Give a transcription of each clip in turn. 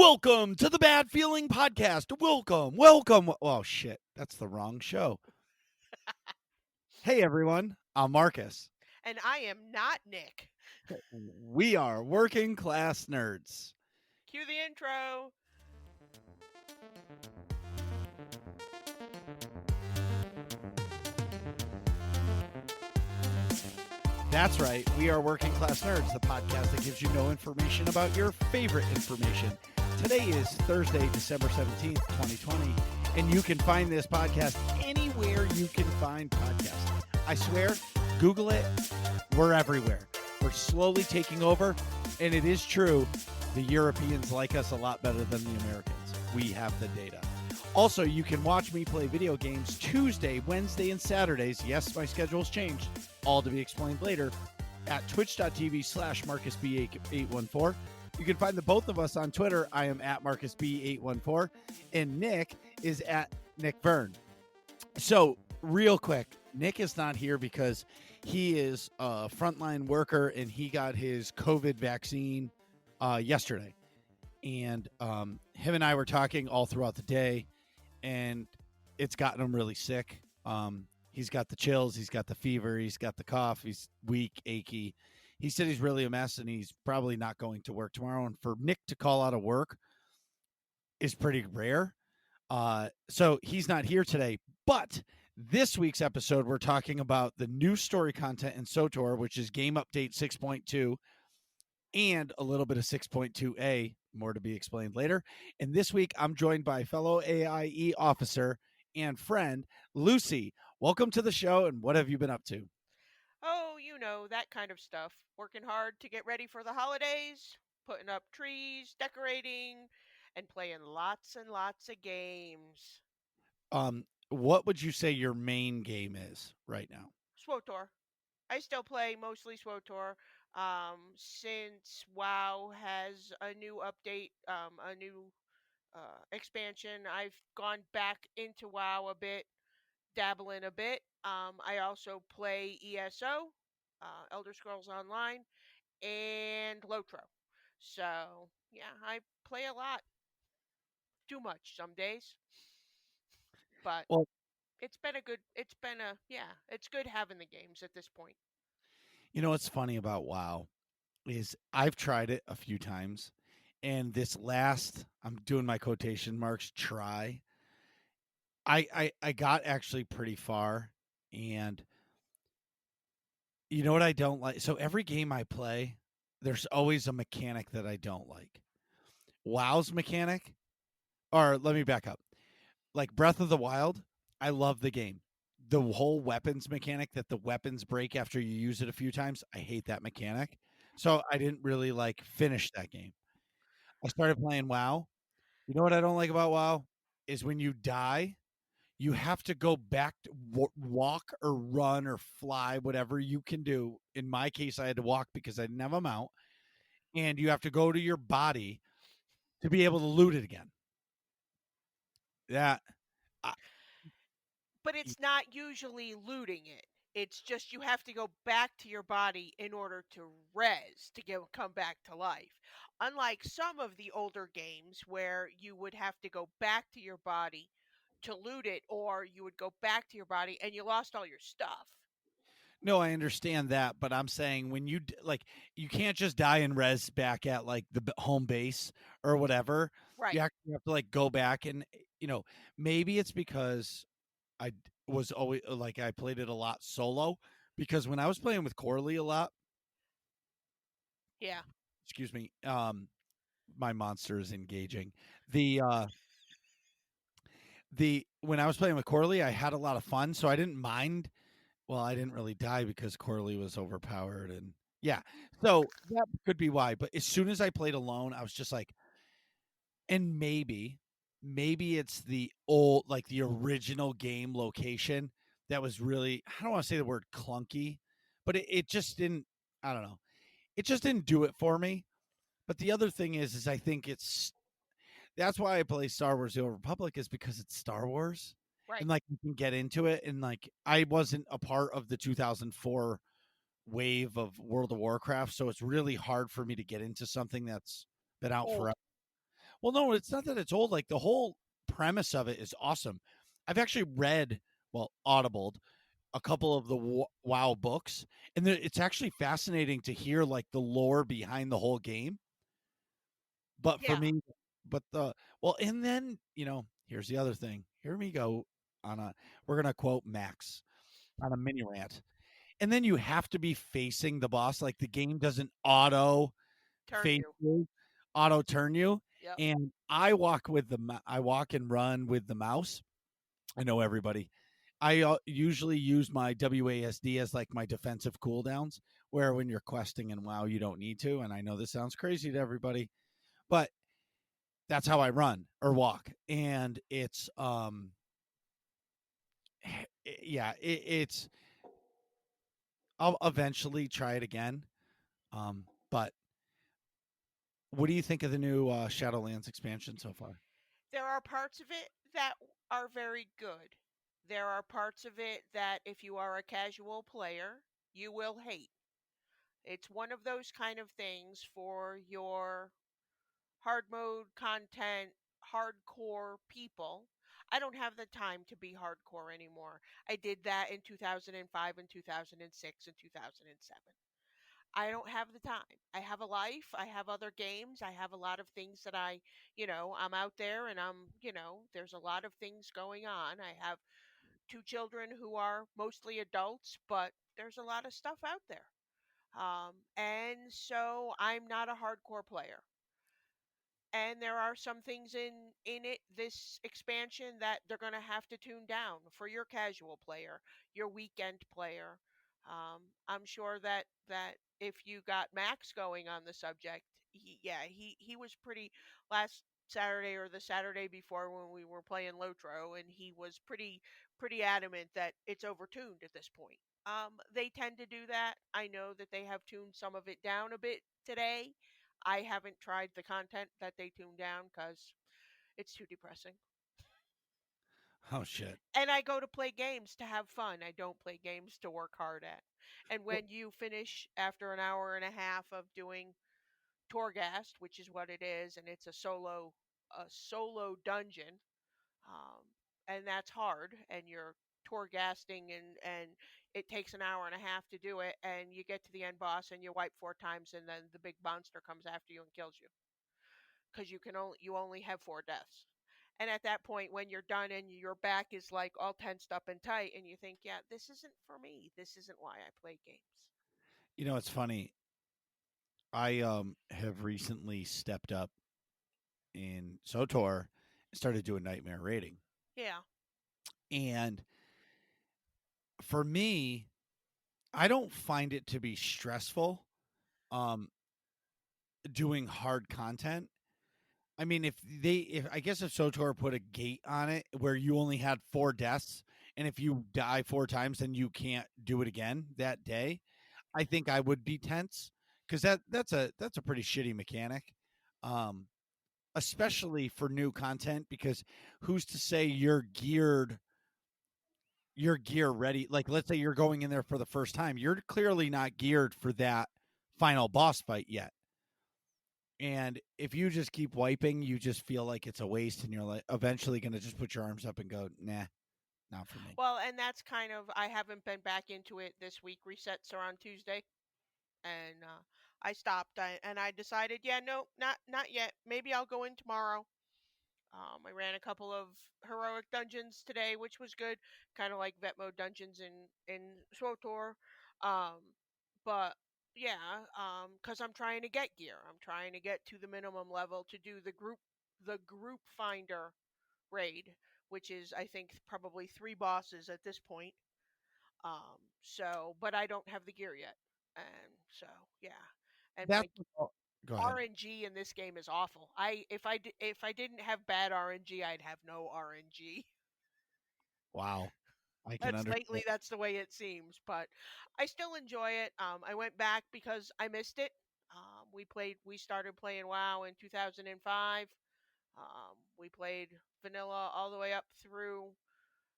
Welcome to the Bad Feeling Podcast. Welcome. Oh, shit. That's the wrong show. Hey, everyone. I'm Marcus. And I am not Nick. We are working class nerds. Cue the intro. That's right. We are Working Class Nerds, the podcast that gives you no information about your favorite information. Today is Thursday, December 17th, 2020, and you can find this podcast anywhere you can find podcasts. I swear, Google it. We're everywhere. We're slowly taking over, and it is true. The Europeans like us a lot better than the Americans. We have the data. Also, you can watch me play video games Tuesday, Wednesday, and Saturdays. Yes, my schedule's changed. All to be explained later at twitch.tv/MarcusB814. You can find the both of us on Twitter. I am at MarcusB814, and Nick is at Nick Vern. So, real quick, Nick is not here because he is a frontline worker and he got his COVID vaccine yesterday. And him and I were talking all throughout the day, and it's gotten him really sick. He's got the chills, he's got the fever, he's got the cough, he's weak, achy. He said he's really a mess and he's probably not going to work tomorrow. And for Nick to call out of work is pretty rare. So he's not here today. But this week's episode, we're talking about the new story content in SWTOR, which is Game Update 6.2 and a little bit of 6.2a, more to be explained later. And this week, I'm joined by fellow AIE officer and friend, Looci. Welcome to the show, and what have you been up to? Oh, you know, that kind of stuff. Working hard to get ready for the holidays, putting up trees, decorating, and playing lots and lots of games. What would you say your main game is right now? SWTOR. I still play mostly SWTOR. Since WoW has a new update, a new expansion, I've gone back into WoW a bit, dabbling a bit. I also play ESO, Elder Scrolls Online, and Lotro. So yeah, I play a lot. Too much some days, but Well, it's been a good. It's been a yeah. It's good having the games at this point. you know what's funny about WoW is I've tried it a few times, and this last, I'm doing my quotation marks, try, I got actually pretty far, and you know what I don't like? So every game I play, there's always a mechanic that I don't like. WoW's mechanic, or let me back up. Like Breath of the Wild, I love the game. The whole weapons mechanic that the weapons break after you use it a few times, I hate that mechanic. So I didn't really like finish that game. I started playing WoW. You know what I don't like about WoW is when you die, you have to go back to walk or run or fly, whatever you can do. In my case, I had to walk because I didn't have a mount, and you have to go to your body to be able to loot it again. That I, But it's not usually looting it. It's just you have to go back to your body in order to come back to life. Unlike some of the older games where you would have to go back to your body to loot it, or you would go back to your body and you lost all your stuff. no, I understand that, but I'm saying when you like, you can't just die and res back at like the home base or whatever. You Right. actually have to like go back and maybe it's because I was always like I played it a lot solo because when I was playing with Corley a lot, Yeah. excuse me, my monster is engaging. The when I was playing with Corley, I had a lot of fun, so I didn't mind. Well, I didn't really die because Corley was overpowered, and yeah, so that could be why. But as soon as I played alone, I was just like, and maybe it's the old, like the original game location that was really, I don't want to say the word clunky, but it just didn't, I don't know. It just didn't do it for me. But the other thing is I think that's why I play Star Wars The Old Republic is because it's Star Wars. And Right. like you can get into it. And like I wasn't a part of the 2004 wave of World of Warcraft. So it's really hard for me to get into something that's been out Old. forever. Well, no, it's not that it's old. Like the whole premise of it is awesome. I've actually read, well, audibled a couple of the WoW books, and it's actually fascinating to hear like the lore behind the whole game. But for Yeah, me, but the well, and then here's the other thing. Hear me go on a. We're gonna quote Max on a mini rant, and then you have to be facing the boss. Like the game doesn't turn face you. you, auto turn you, Yep. and I walk and run with the mouse. I know everybody. I usually use my WASD as like my defensive cooldowns, where when you're questing in WoW, you don't need to. And I know this sounds crazy to everybody, but that's how I run or walk. And it's, yeah, it's, I'll eventually try it again. But what do you think of the new Shadowlands expansion so far? There are parts of it that are very good. There are parts of it that, if you are a casual player, you will hate. It's one of those kind of things for your hard mode content, hardcore people. I don't have the time to be hardcore anymore. I did that in 2005 and 2006 and 2007. I don't have the time. I have a life. I have other games. I have a lot of things that I'm out there and there's a lot of things going on. I have two children who are mostly adults, but there's a lot of stuff out there. And so I'm not a hardcore player. And there are some things in it, this expansion, that they're going to have to tune down for your casual player, your weekend player. I'm sure that if you got Max going on the subject, he was pretty last Saturday or the Saturday before when we were playing Lotro, and he was pretty adamant that it's overtuned at this point. They tend to do that. I know that they have tuned some of it down a bit today. I haven't tried the content that they tune down because it's too depressing. Oh shit! And I go to play games to have fun. I don't play games to work hard at. And Well, when you finish after an hour and a half of doing Torghast, which is what it is, and it's a solo dungeon, um, and that's hard, and you're Torghasting, and it takes an hour and a half to do it, and you get to the end boss and you wipe 4 times, and then the big monster comes after you and kills you because you only have 4 deaths. And at that point, when you're done and your back is like all tensed up and tight, and you think, yeah, this isn't for me. This isn't why I play games. it's funny. I have recently stepped up in SWTOR and started doing nightmare rating. Yeah. And for me, I don't find it to be stressful um doing hard content. I mean, if I guess if SWTOR put a gate on it where you only had 4 deaths, and if you die 4 times, then you can't do it again that day, I think I would be tense because that's a pretty shitty mechanic. Um, Especially for new content, because who's to say your gear ready? Like, let's say you're going in there for the first time, you're clearly not geared for that final boss fight yet. And if you just keep wiping, you just feel like it's a waste, and you're like eventually going to just put your arms up and go, nah, not for me. Well, and that's kind of, I haven't been back into it this week. Resets are on Tuesday, and I stopped. And I decided, yeah, no, not yet. Maybe I'll go in tomorrow. I ran a couple of heroic dungeons today, which was good, kind of like vet mode dungeons in SWTOR. Um, but yeah, because I'm trying to get gear. I'm trying to get to the minimum level to do the group finder raid, which is, I think, probably 3 bosses at this point. But I don't have the gear yet, and so yeah, and That's my go ahead. RNG in this game is awful. If I didn't have bad RNG, I'd have no RNG. Wow, I can That's understand. lately that's the way it seems, but I still enjoy it. I went back because I missed it. We started playing WoW in 2005. We played vanilla all the way up through.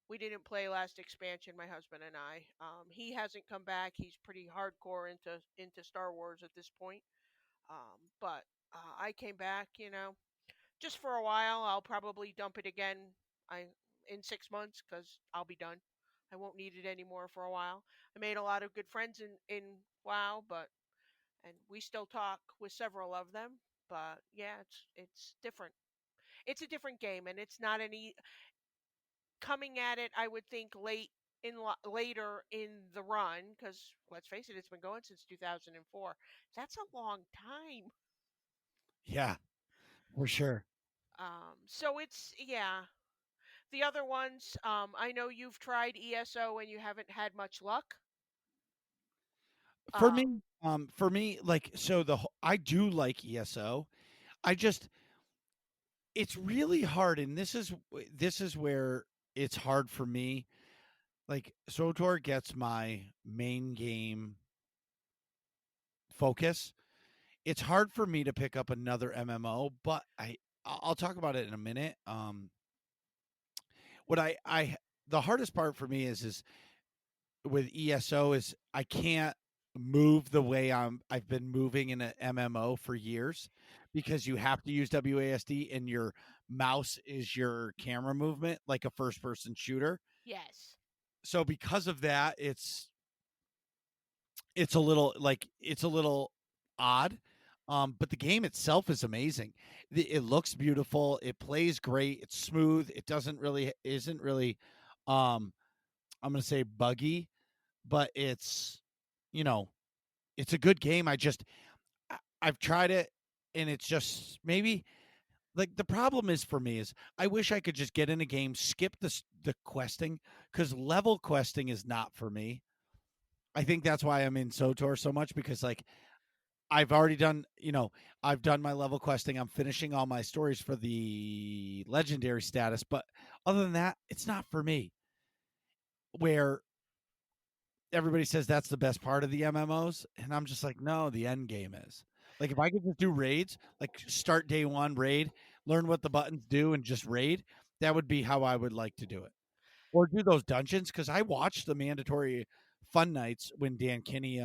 We didn't play last expansion, my husband and I. He hasn't come back. He's pretty hardcore into Star Wars at this point. But I came back, just for a while. I'll probably dump it again. I in 6 months because I'll be done. I won't need it anymore for a while. I made a lot of good friends in WoW, but and we still talk with several of them. But yeah, it's different. It's a different game, and it's not any coming at it. I would think later in the run because let's face it, it's been going since 2004. That's a long time. Yeah, for sure. So it's yeah. The other ones, I know you've tried ESO and you haven't had much luck. For Um, me, like so I do like ESO. I just it's really hard, and this is where it's hard for me. Like SWTOR gets my main game focus. It's hard for me to pick up another MMO, but I'll talk about it in a minute. What I the hardest part for me is with ESO is I can't move the way I've been moving in an MMO for years because you have to use WASD and your mouse is your camera movement like a first person shooter. yes. So because of that, it's a little odd. But the game itself is amazing. It looks beautiful. It plays great. It's smooth. It doesn't really isn't really um I'm gonna say buggy, but you know it's a good game. I've tried it, and it's just maybe like the problem is for me is I wish I could just get in a game, skip the questing because level questing is not for me. I think that's why I'm in SWTOR so much because like I've already done, I've done my level questing. I'm finishing all my stories for the legendary status, but other than that, it's not for me. Where everybody says that's the best part of the MMOs, and I'm just like, no, the end game is. Like if I could just do raids, like start day one raid, learn what the buttons do, and just raid, that would be how I would like to do it. Or do those dungeons because I watch the mandatory fun nights when Dan Kinney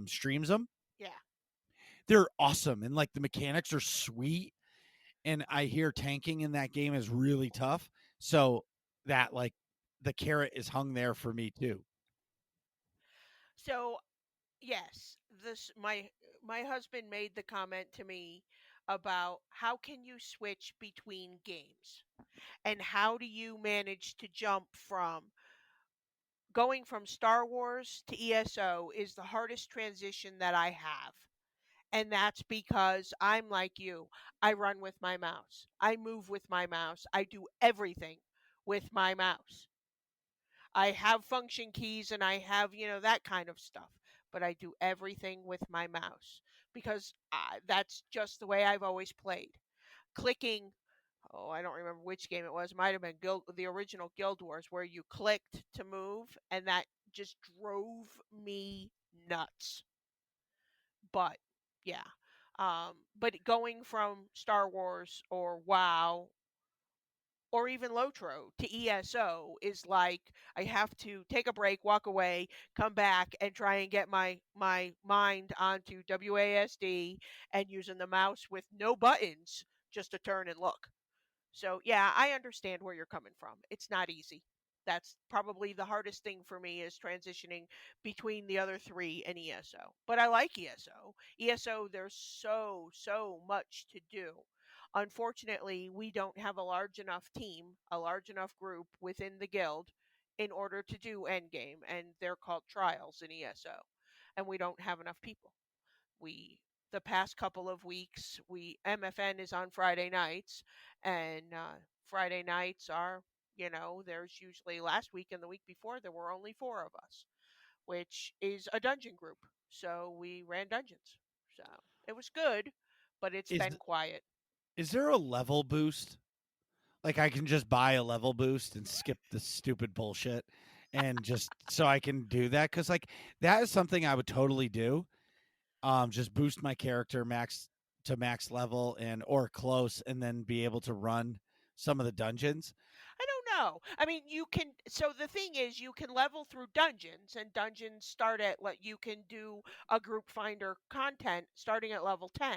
streams them. Yeah. They're awesome and like the mechanics are sweet. And I hear tanking in that game is really tough. So that like the carrot is hung there for me too. So yes, this my husband made the comment to me about how can you switch between games and how do you manage to jump from going from Star Wars to ESO is the hardest transition that I have. And that's because I'm like you. I run with my mouse. I move with my mouse. I do everything with my mouse. I have function keys and I have, that kind of stuff. But I do everything with my mouse because that's just the way I've always played. Clicking, oh, I don't remember which game it was. It might have been the original Guild Wars where you clicked to move and that just drove me nuts. But yeah. But going from Star Wars or WoW or even Lotro to ESO is like I have to take a break, walk away, come back, and try and get my mind onto WASD and using the mouse with no buttons just to turn and look. So yeah, I understand where you're coming from. It's not easy. That's probably the hardest thing for me is transitioning between the other three and ESO. But I like ESO. ESO, there's so much to do. Unfortunately, we don't have a large enough team, a large enough group within the guild in order to do endgame, and they're called trials in ESO. And we don't have enough people. We the past couple of weeks we MFN is on Friday nights and Friday nights are there's usually last week and the week before there were only 4 of us, which is a dungeon group. So we ran dungeons. So it was good, but it's Is been quiet. is there a level boost? Like I can just buy a level boost and skip the stupid bullshit and just so I can do that cuz like that is something I would totally do. Just boost my character max level and or close and then be able to run some of the dungeons. I don't know. I mean, you can. So the thing is, you can level through dungeons, and dungeons start at you can do a group finder content starting at level 10.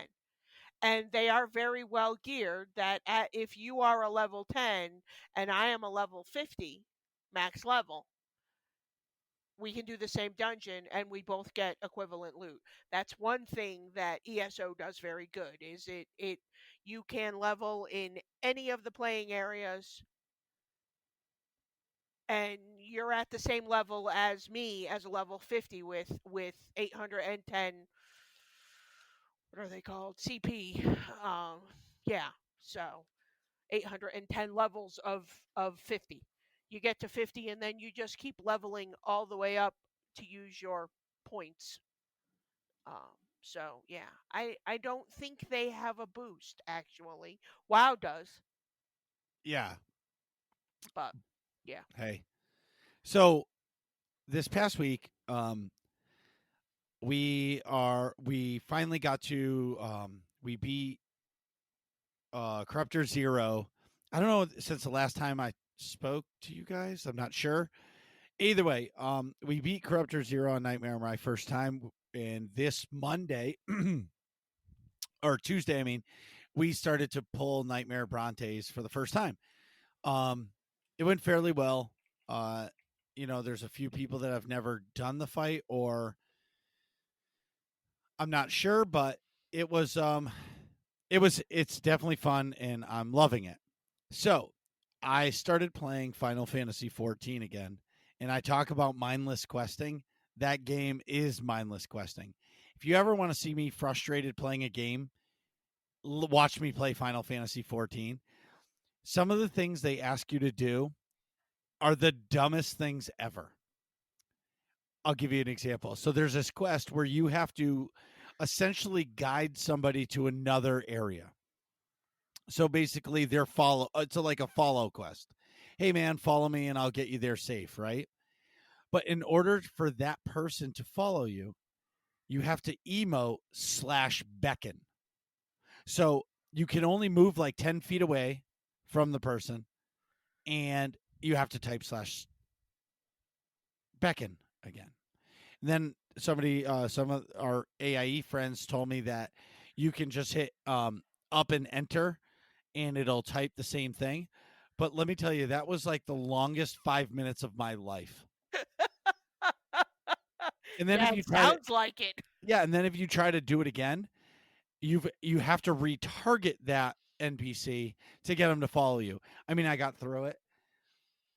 and they are very well geared that if you are a level 10 and I am a level 50 max level, we can do the same dungeon and we both get equivalent loot. That's one thing that ESO does very good is it you can level in any of the playing areas and you're at the same level as me as a level 50 with 810, what are they called, CP. um yeah, so 810 levels of 50. You get to 50 and then you just keep leveling all the way up to use your points. So yeah, I don't think they have a boost actually. WoW does, Yeah. but yeah. Hey. So this past week, we finally got to we beat Corruptor Zero. I don't know since the last time I spoke to you guys. I'm not sure. Either way, we beat Corruptor Zero on Nightmare my first time, and this Monday or Tuesday, I mean, we started to pull Nightmare Brontes for the first time. Um, it went fairly well. Uh, there's a few people that have never done the fight, or I'm not sure, but it was it's definitely fun, and I'm loving it. So I started playing Final Fantasy 14 again, and I talk about mindless questing. That game is mindless questing. If you ever want to see me frustrated playing a game, watch me play Final Fantasy 14. Some of the things they ask you to do are the dumbest things ever. I'll give you an example. So there's this quest where you have to essentially guide somebody to another area. So basically, they're follow. It's like a follow quest. Hey man, follow me and I'll get you there safe, right? But in order for that person to follow you, you have to emote/beckon. So you can only move like 10 feet away from the person, and you have to type slash beckon again. And then some of our AIE friends told me that you can just hit up and enter and it'll type the same thing. But let me tell you, that was like the longest 5 minutes of my life. And then if Yeah, you it try to, sounds like it. yeah, and then if you try to do it again, you have to retarget that NPC to get them to follow you. I mean, I got through it.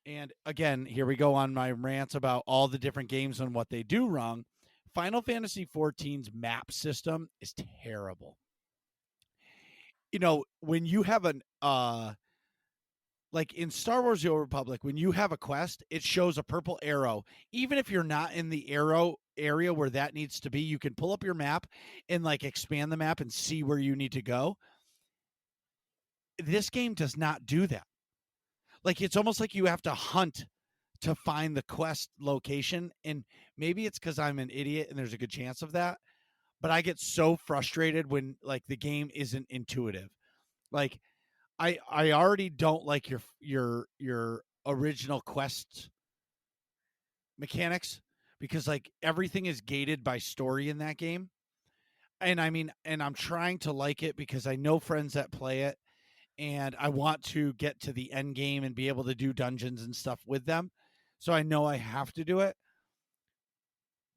And again, here we go on my rants about all the different games and what they do wrong. Final Fantasy 14's map system is terrible. When you have an like in Star Wars The Old Republic, when you have a quest, it shows a purple arrow. Even if you're not in the arrow area where that needs to be, you can pull up your map and like expand the map and see where you need to go. This game does not do that. Like it's almost like you have to hunt to find the quest location. And maybe it's because I'm an idiot and there's a good chance of that. But I get so frustrated when like the game isn't intuitive. Like I already don't like your original quest mechanics because like everything is gated by story in that game. And I mean, and I'm trying to like it because I know friends that play it and I want to get to the end game and be able to do dungeons and stuff with them. So I know I have to do it.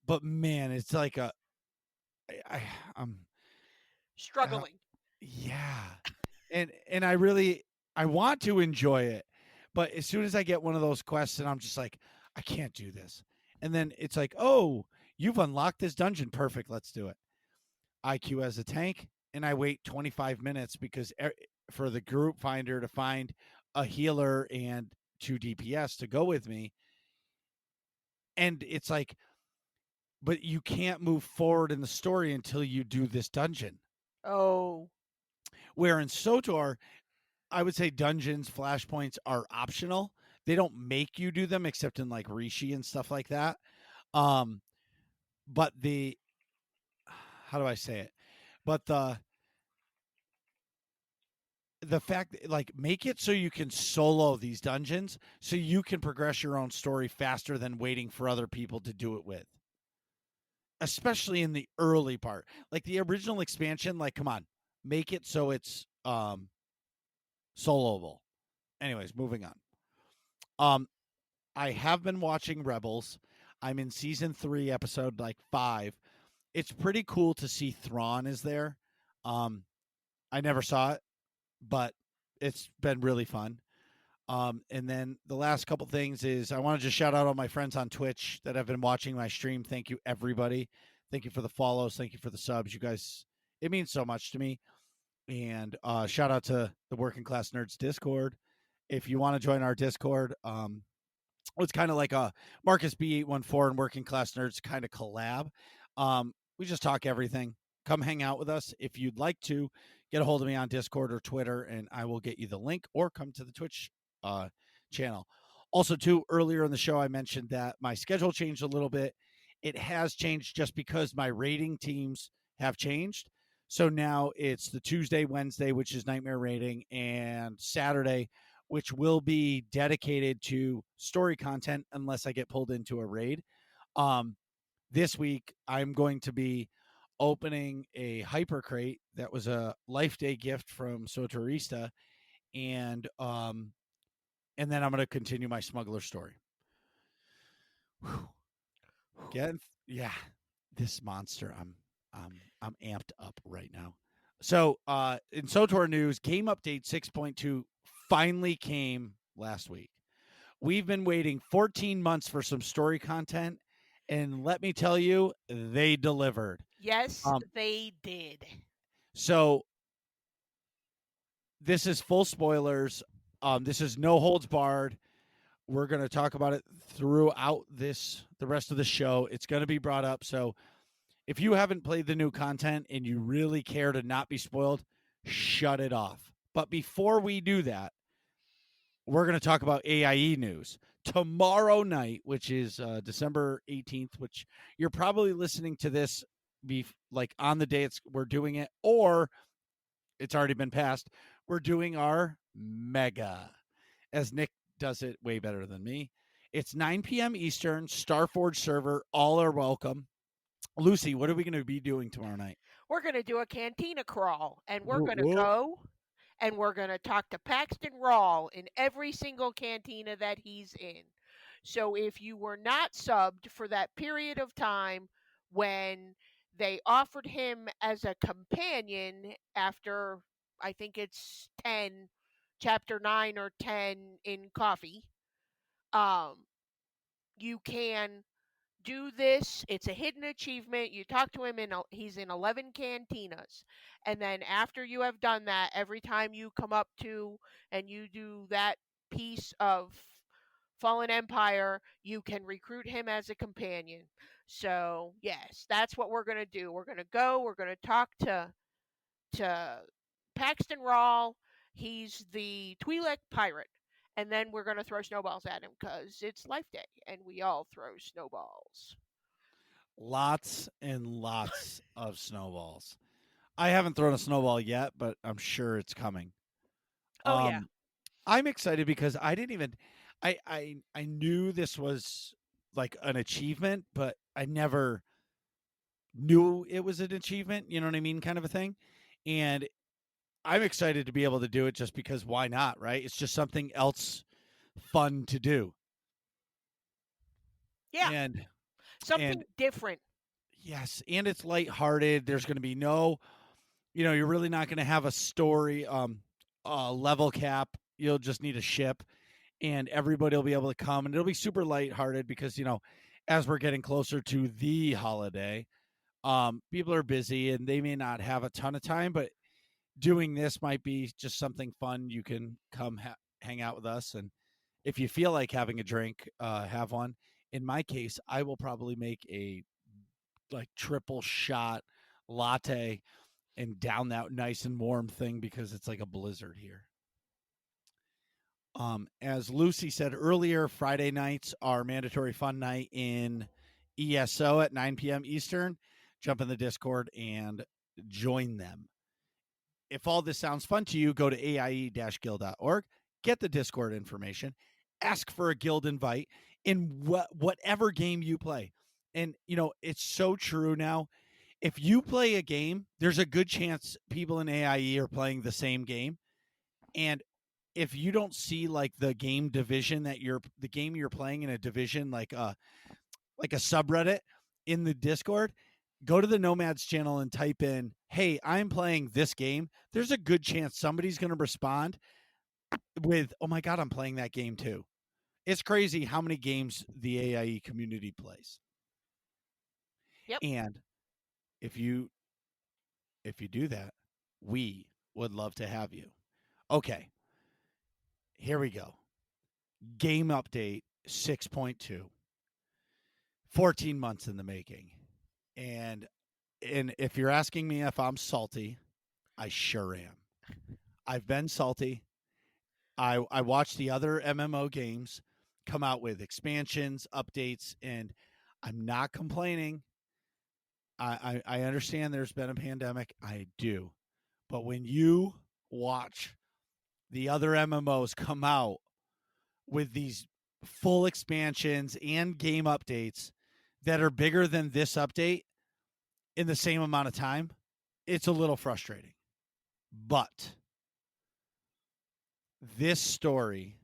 But man, it's like I I'm uh, Struggling. yeah. And I want to enjoy it. But as soon as I get one of those quests and I'm just like I can't do this. And then it's like, "Oh, you've unlocked this dungeon. Perfect. Let's do it." IQ as a tank and I wait 25 minutes because for the group finder to find a healer and 2 DPS to go with me. And it's like, but you can't move forward in the story until you do this dungeon. Oh, Where in SWTOR, I would say dungeons, flashpoints are optional. They don't make you do them except in like Rishi and stuff like that. Um, but how do I say it? But the fact that, like make it so you can solo these dungeons so you can progress your own story faster than waiting for other people to do it with, especially in the early part, like the original expansion. Like come on, make it so it's soloable. Anyways, moving on. Um, I have been watching Rebels. I'm in season 3, episode like 5. It's pretty cool to see Thrawn is there. Um, I never saw it, but it's been really fun. And then the last couple things is I want to just shout out all my friends on Twitch that have been watching my stream. Thank you, everybody. Thank you for the follows. Thank you for the subs. You guys, it means so much to me. And shout out to the Working Class Nerds Discord. If you want to join our Discord, it's kind of like a Marcus B814 and Working Class Nerds kind of collab. We just talk everything. Come hang out with us. If you'd like to, get a hold of me on Discord or Twitter, and I will get you the link, or come to the Twitch channel. Also, too, earlier in the show, I mentioned that my schedule changed a little bit. It has changed just because my rating teams have changed. So now it's the Tuesday, Wednesday, which is Nightmare Rating, and Saturday, which will be dedicated to story content unless I get pulled into a raid. This week, I'm going to be opening a hyper crate that was a life day gift from SWTOR, and then I'm going to continue my smuggler story. Whew. Again, yeah, this monster. I'm amped up right now. So, in SWTOR news, game update 6.2 finally came last week. We've been waiting 14 months for some story content, and let me tell you, they delivered. Yes, they did. So this is full spoilers. This is no holds barred. We're going to talk about it throughout the rest of the show. It's going to be brought up. So if you haven't played the new content and you really care to not be spoiled, shut it off. But before we do that, we're going to talk about AIE news. Tomorrow night, which is December 18th, which you're probably listening to this like on the day we're doing it, or it's already been passed. We're doing our mega, as Nick does it way better than me. It's 9 p.m. Eastern, Starforge server. All are welcome. Lucy, what are we going to be doing tomorrow night? We're going to do a cantina crawl, and we're going to Whoa. go and we're going to talk to Paxton Rawl in every single cantina that he's in. So if you were not subbed for that period of time when they offered him as a companion after, I think it's 10, chapter 9 or 10 in coffee, um, you can do this. It's a hidden achievement. You talk to him he's in 11 cantinas. And then after you have done that, every time you come up to and you do that piece of Fallen Empire, you can recruit him as a companion. So, yes, that's what we're going to do. We're going to go, we're going to talk to Paxton Rawl. He's the Twi'lek pirate. And then we're going to throw snowballs at him because it's Life Day and we all throw snowballs. Lots and lots of snowballs. I haven't thrown a snowball yet, but I'm sure it's coming. Oh, yeah. I'm excited because I didn't even I knew this was like an achievement, but I never knew it was an achievement, you know what I mean, kind of a thing. And I'm excited to be able to do it just because why not, right? It's just something else fun to do. Yeah. And Something different. yes, and it's lighthearted. There's going to be no, you're really not going to have a story level cap. You'll just need a ship, and everybody will be able to come, and it'll be super lighthearted because as we're getting closer to the holiday, people are busy and they may not have a ton of time, but doing this might be just something fun. You can come hang out with us, and if you feel like having a drink, have one. In my case, I will probably make a like triple shot latte and down that nice and warm thing because it's like a blizzard here. As Lucy said earlier, Friday nights are mandatory fun night in ESO at 9 p.m. Eastern. Jump in the Discord and join them. If all this sounds fun to you, go to aie-guild.org, get the Discord information, ask for a guild invite in whatever game you play. And, it's so true now. if you play a game, there's a good chance people in AIE are playing the same game. And if you don't see like the game division that the game you're playing in a division like a subreddit in the Discord, go to the Nomads channel and type in, "Hey, I'm playing this game." There's a good chance somebody's going to respond with, "Oh my god, I'm playing that game too." It's crazy how many games the AIE community plays. Yep. And if you do that, we would love to have you. Okay, here we go. Game update 6.2. 14 months in the making. And if you're asking me if I'm salty, I sure am. I've been salty. I watched the other MMO games come out with expansions, updates, and I'm not complaining. I understand there's been a pandemic. I do. But when you watch the other MMOs come out with these full expansions and game updates that are bigger than this update in the same amount of time, it's a little frustrating. But this story,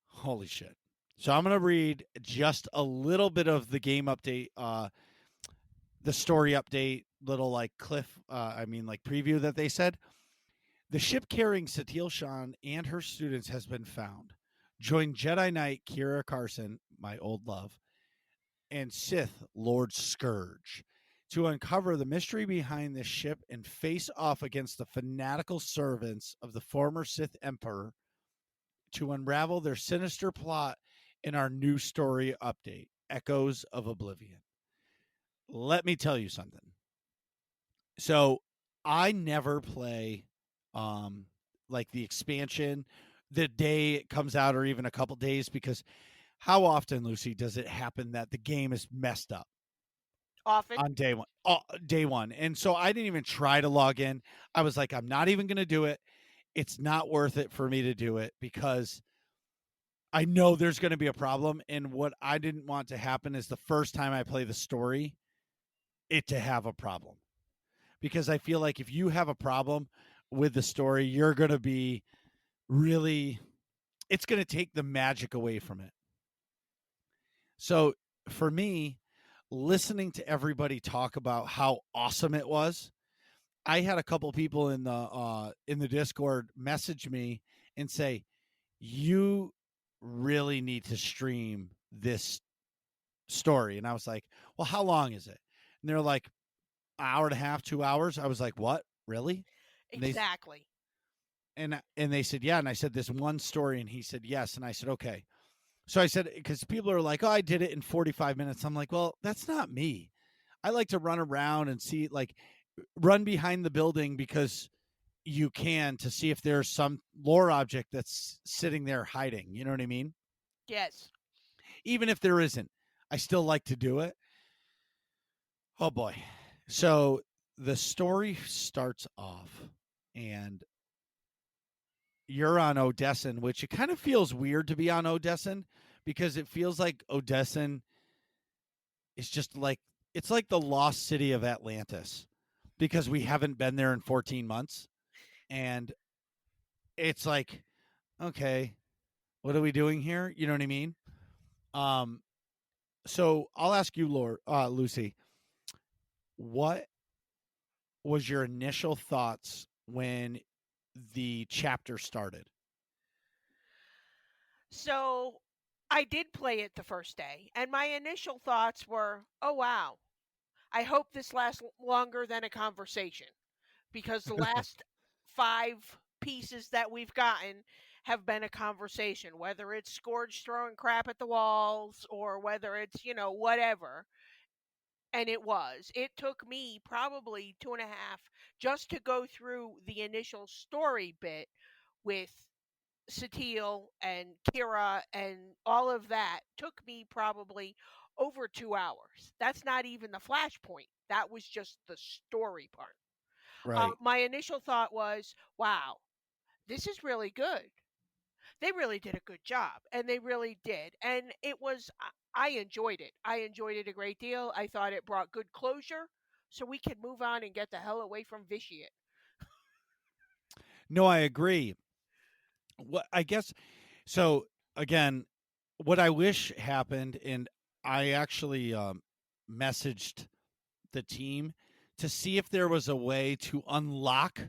holy shit. So I'm going to read just a little bit of the game update, the story update, little like like preview that they said. The ship carrying Satil Shan and her students has been found. Join Jedi Knight Kira Carson, my old love, and Sith Lord Scourge to uncover the mystery behind this ship and face off against the fanatical servants of the former Sith Emperor to unravel their sinister plot in our new story update, Echoes of Oblivion. Let me tell you something. So I never play like the expansion the day it comes out or even a couple days, because how often, Lucy, does it happen that the game is messed up Often. on day one? Day one. And so I didn't even try to log in. I was like, I'm not even going to do it. It's not worth it for me to do it because I know there's going to be a problem. And what I didn't want to happen is the first time I play the story, it to have a problem. Because I feel like if you have a problem with the story, you're going to be really, it's going to take the magic away from it. So for me, listening to everybody talk about how awesome it was, I had a couple people in the Discord message me and say, "You really need to stream this story." And I was like, "Well, how long is it?" And they're like, "Hour and a half, 2 hours." I was like, "What? Really?" And Exactly. they said, "Yeah." And I said, "This one story," and he said, "Yes." And I said, "Okay." So I said, because people are like, "Oh, I did it in 45 minutes." I'm like, "Well, that's not me. I like to run around and see, like, run behind the building because you can, to see if there's some lore object that's sitting there hiding. You know what I mean? Yes. Even if there isn't, I still like to do it. Oh boy. So the story starts off and you're on Odessan, which it kind of feels weird to be on Odessan because it feels like Odessan is just like, it's like the lost city of Atlantis because we haven't been there in 14 months. And it's like, okay, what are we doing here? You know what I mean? Um, so I'll ask you, Lucy, what was your initial thoughts when the chapter started? So I did play it the first day, and my initial thoughts were, oh, wow, I hope this lasts longer than a conversation because the last 5 pieces that we've gotten have been a conversation, whether it's Scourge throwing crap at the walls or whether it's, whatever. And it was. It took me probably 2.5 just to go through the initial story bit with Satil and Kira and all of that. Took me probably over 2 hours. That's not even the flashpoint. That was just the story part. Right. My initial thought was, wow, this is really good. They really did a good job, and they really did. And it was, I enjoyed it. I enjoyed it a great deal. I thought it brought good closure so we could move on and get the hell away from Vitiate. No, I agree. What I guess so again, what I wish happened, and I actually messaged the team to see if there was a way to unlock.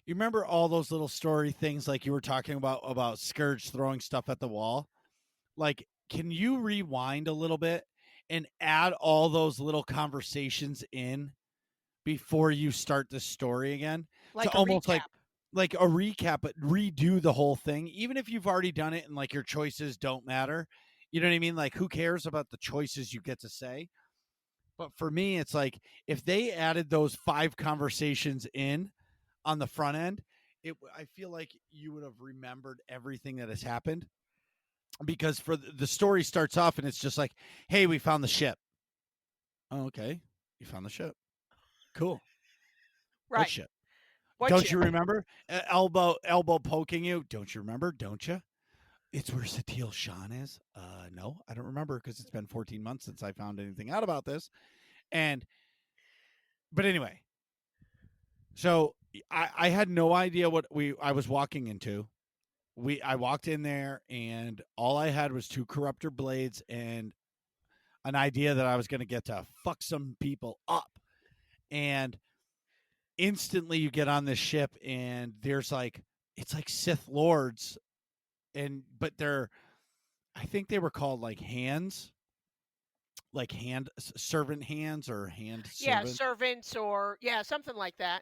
You remember all those little story things like you were talking about Scourge throwing stuff at the wall? Like, can you rewind a little bit and add all those little conversations in before you start the story again to Like a almost recap. like a recap, but redo the whole thing, even if you've already done it and like your choices don't matter. You know what I mean? Like, who cares about the choices you get to say? But for me, it's like if they added those 5 conversations in on the front end, I feel like you would have remembered everything that has happened, because for the story starts off and it's just like, hey, we found the ship. Oh, okay, you found the ship. Cool. What Right. ship? What Don't you ship? remember? Elbow poking you. Don't you remember? Don't you? It's where Satil Shan is. No, I don't remember because it's been 14 months since I found anything out about this. And but anyway, so I had no idea what I was walking into. I walked in there and all I had was 2 corruptor blades and an idea that I was going to get to fuck some people up. And instantly you get on this ship and there's like, it's like Sith lords, and but they're, I think they were called like hands, like hand servant hands or hand Yeah, servants. servants or yeah, something like that.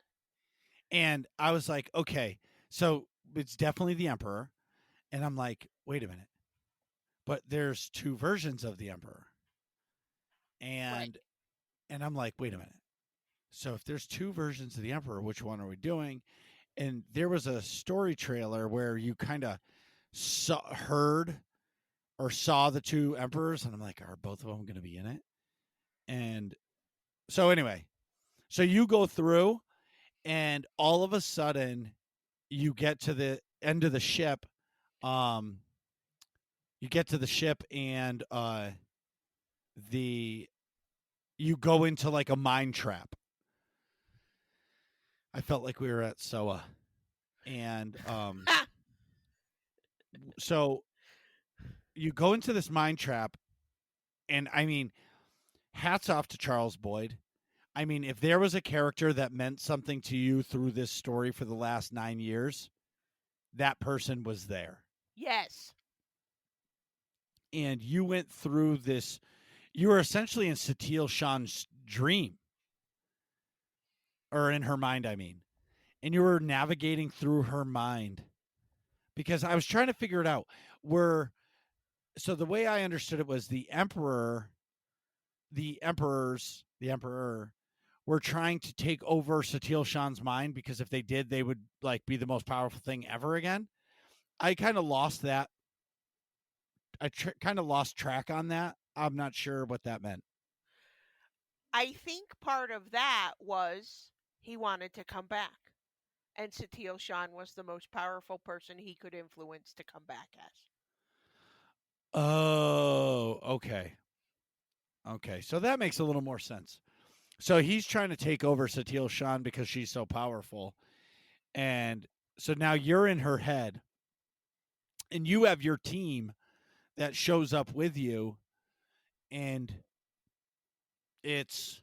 And I was like, okay, so it's definitely the Emperor. And I'm like, wait a minute, but there's 2 versions of the Emperor. Right. And I'm like, wait a minute. So if there's 2 versions of the Emperor, which one are we doing? And there was a story trailer where you kind of heard or saw the 2 emperors, and I'm like, are both of them going to be in it? And so anyway, so you go through, and all of a sudden, you get to the end of the ship. Um, you get to the ship, and the you go into like a mine trap. I felt like we were at SOA, and so you go into this mine trap, and I mean, hats off to Charles Boyd. I mean, if there was a character that meant something to you through this story for the last 9 years, that person was there. Yes. And you went through this, you were essentially in Satil Shan's dream, or in her mind, I mean. And you were navigating through her mind, because I was trying to figure it out. So the way I understood it was the emperor were trying to take over Satil Shan's mind, because if they did, they would like be the most powerful thing ever again. I kind of lost that. Kind of lost track on that. I'm not sure what that meant. I think part of that was he wanted to come back. And Satil Shan was the most powerful person he could influence to come back as. Oh, okay. Okay. So that makes a little more sense. So he's trying to take over Satil Shan because she's so powerful. And so now you're in her head, and you have your team that shows up with you, and it's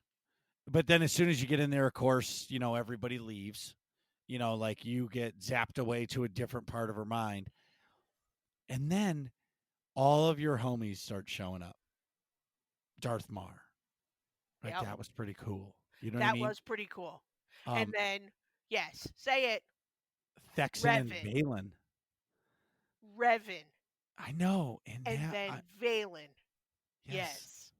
but then as soon as you get in there, of course, everybody leaves. Like you get zapped away to a different part of her mind. And then all of your homies start showing up. Darth Mar. Like Yep. that was pretty cool. You know what I That mean? was pretty cool. And Um then, yes, say it, Thexan and Revan. Valen. Revan. I know. And And that then Valen. yes. Yes.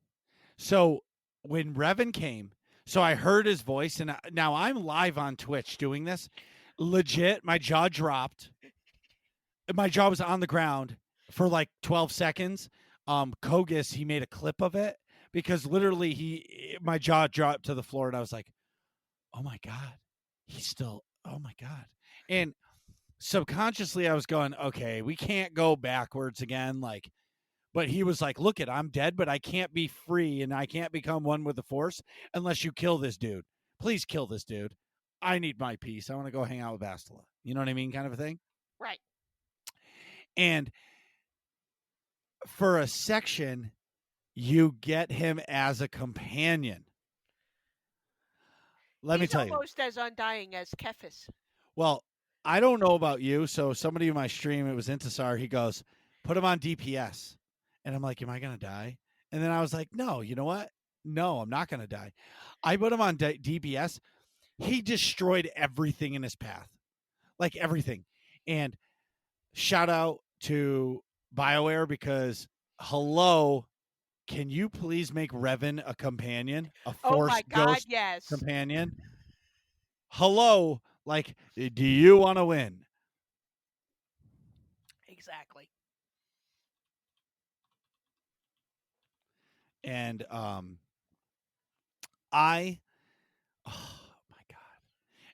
So when Revan came, so I heard his voice, and now I'm live on Twitch doing this. Legit, my jaw dropped. My jaw was on the ground for like 12 seconds. Kogus, he made a clip of it, because literally my jaw dropped to the floor, and I was like, oh my God, oh my God. And subconsciously I was going, okay, we can't go backwards again. Like, But he was like, "Look it, I'm dead, but I can't be free and I can't become one with the Force unless you kill this dude. Please kill this dude. I need my peace. I want to go hang out with Bastila." You know what I mean? Kind of a thing. Right. And for a section, you get him as a companion. Let me He's tell you. almost as undying as Kephis. Well, I don't know about you. So somebody in my stream, it was Intisar, he goes, "Put him on DPS." And I'm like, "Am I going to die?" And then I was like, "No, you know what? No, I'm not going to die." I put him on DPS. He destroyed everything in his path, like everything. And shout out to BioWare because, hello, can you please make Revan a companion, a Oh Force my God, Ghost yes. companion? Hello, like, do you want to win? Exactly. And I, oh my god,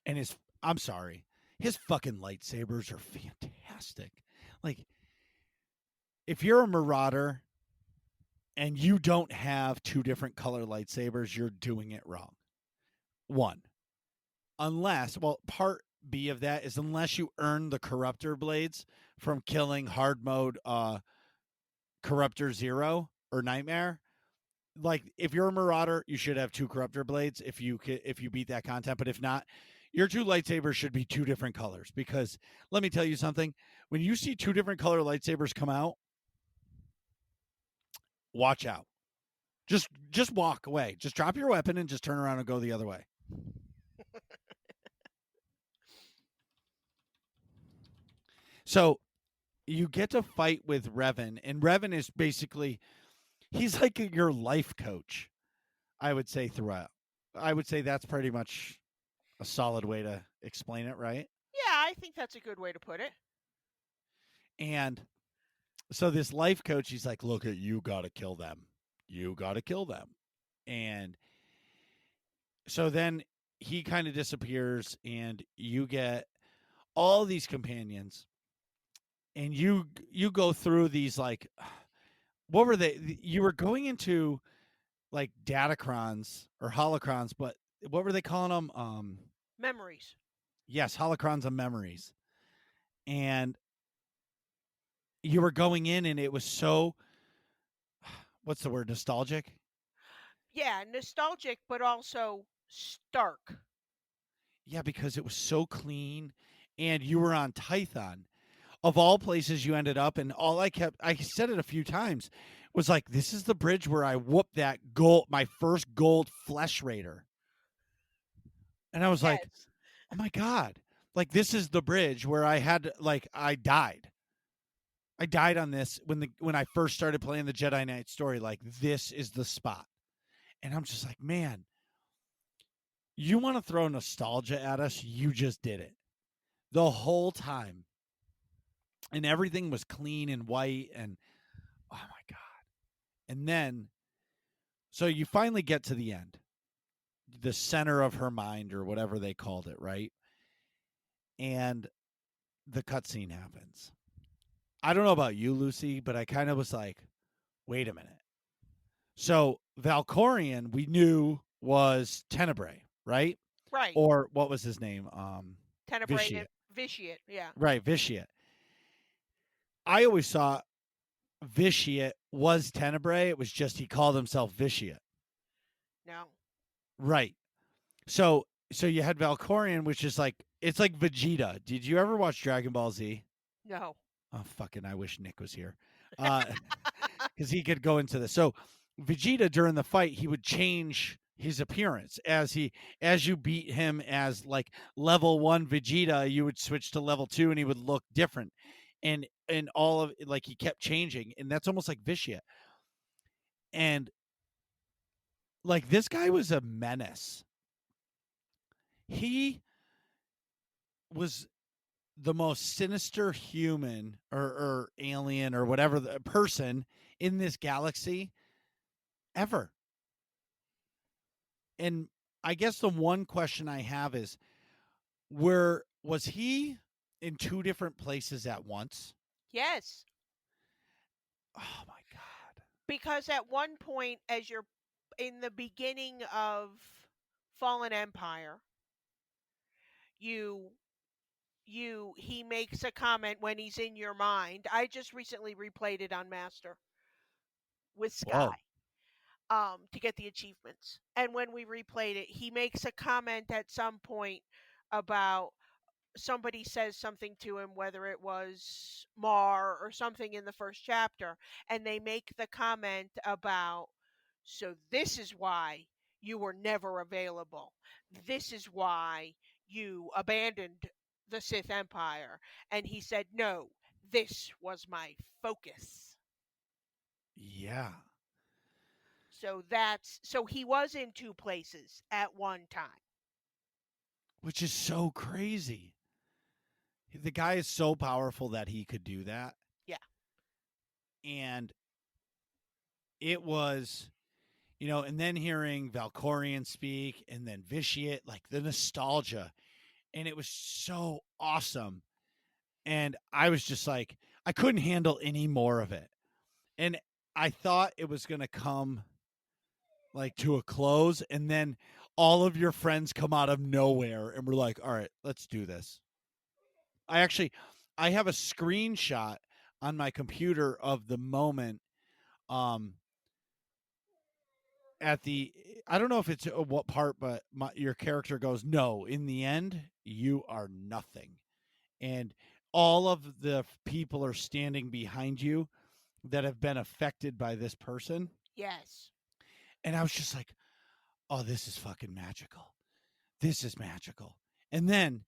and I'm sorry, his fucking lightsabers are fantastic. Like, if you're a Marauder and you don't have two different color lightsabers, you're doing it wrong. One, unless, well, part B of that is unless you earn the Corruptor blades from killing hard mode Corruptor Zero or Nightmare. Like, if you're a Marauder, you should have two Corruptor blades if you beat that content. But if not, your two lightsabers should be two different colors. Because let me tell you something: when you see two different color lightsabers come out, watch out. Just walk away. Just drop your weapon and just turn around and go the other way. So you get to fight with Revan, and Revan is basically, he's like your life coach, I would say, throughout. I would say that's pretty much a solid way to explain it, right? Yeah, I think that's a good way to put it. And so this life coach, he's like, "Look, at you got to kill them. You got to kill them." And so then he kind of disappears, and you get all these companions, and you go through these, like, what were they? You were going into like datacrons or holocrons, but what were they calling them? Memories. Yes, holocrons of memories. And you were going in, and it was so, what's the word, nostalgic? Yeah, nostalgic, but also stark. Yeah, because it was so clean, and you were on Tython. Of all places you ended up, and I said it a few times, was like, this is the bridge where I whooped that gold, my first gold flesh raider. And I was like, Yes. oh my God, like, this is the bridge where I had, like, I died. I died on this when I first started playing the Jedi Knight story. Like, this is the spot. And I'm just like, man, you want to throw nostalgia at us? You just did it the whole time. And everything was clean and white, and oh my God. And then, so you finally get to the end, the center of her mind, or whatever they called it, right? And the cutscene happens. I don't know about you, Lucy, but I kind of was like, wait a minute. So Valkorian, we knew, was Tenebrae, right? Right. Or what was his name? Tenebrae Vitiate. and Vitiate. Yeah. Right, Vitiate. I always thought Vitiate was Tenebrae. It was just he called himself Vitiate. No. Right. So you had Valkorian, which is like, it's like Vegeta. Did you ever watch Dragon Ball Z? No. Oh, fucking, I wish Nick was here. Because he could go into this. So Vegeta, during the fight, he would change his appearance as you beat him as like level 1 Vegeta, you would switch to level 2 and he would look different. And all of, like, he kept changing, and that's almost like Vitiate. And like, this guy was a menace. He was the most sinister human, or alien, or whatever, the person in this galaxy ever. And I guess the one question I have is, where was he in two different places at once? Yes. Oh my God. Because at one point, as you're in the beginning of Fallen Empire, you he makes a comment when he's in your mind. I just recently replayed it on Master with Sky Whoa. to get the achievements. And when we replayed it, he makes a comment at some point about somebody says something to him, whether it was Mar or something in the first chapter, and they make the comment about, so this is why you were never available. This is why you abandoned the Sith Empire. And he said, no, this was my focus. Yeah. So he was in two places at one time. Which is so crazy. The guy is so powerful that he could do that. Yeah. And it was, and then hearing Valkorian speak and then Vitiate, like the nostalgia. And it was so awesome. And I was just like, I couldn't handle any more of it. And I thought it was going to come like to a close. And then all of your friends come out of nowhere and we're like, all right, let's do this. I have a screenshot on my computer of the moment um at the I don't know if it's what part, but your character goes, no, in the end you are nothing, and all of the people are standing behind you that have been affected by this person. Yes. And I was just like, oh, this is fucking magical. This is magical. And then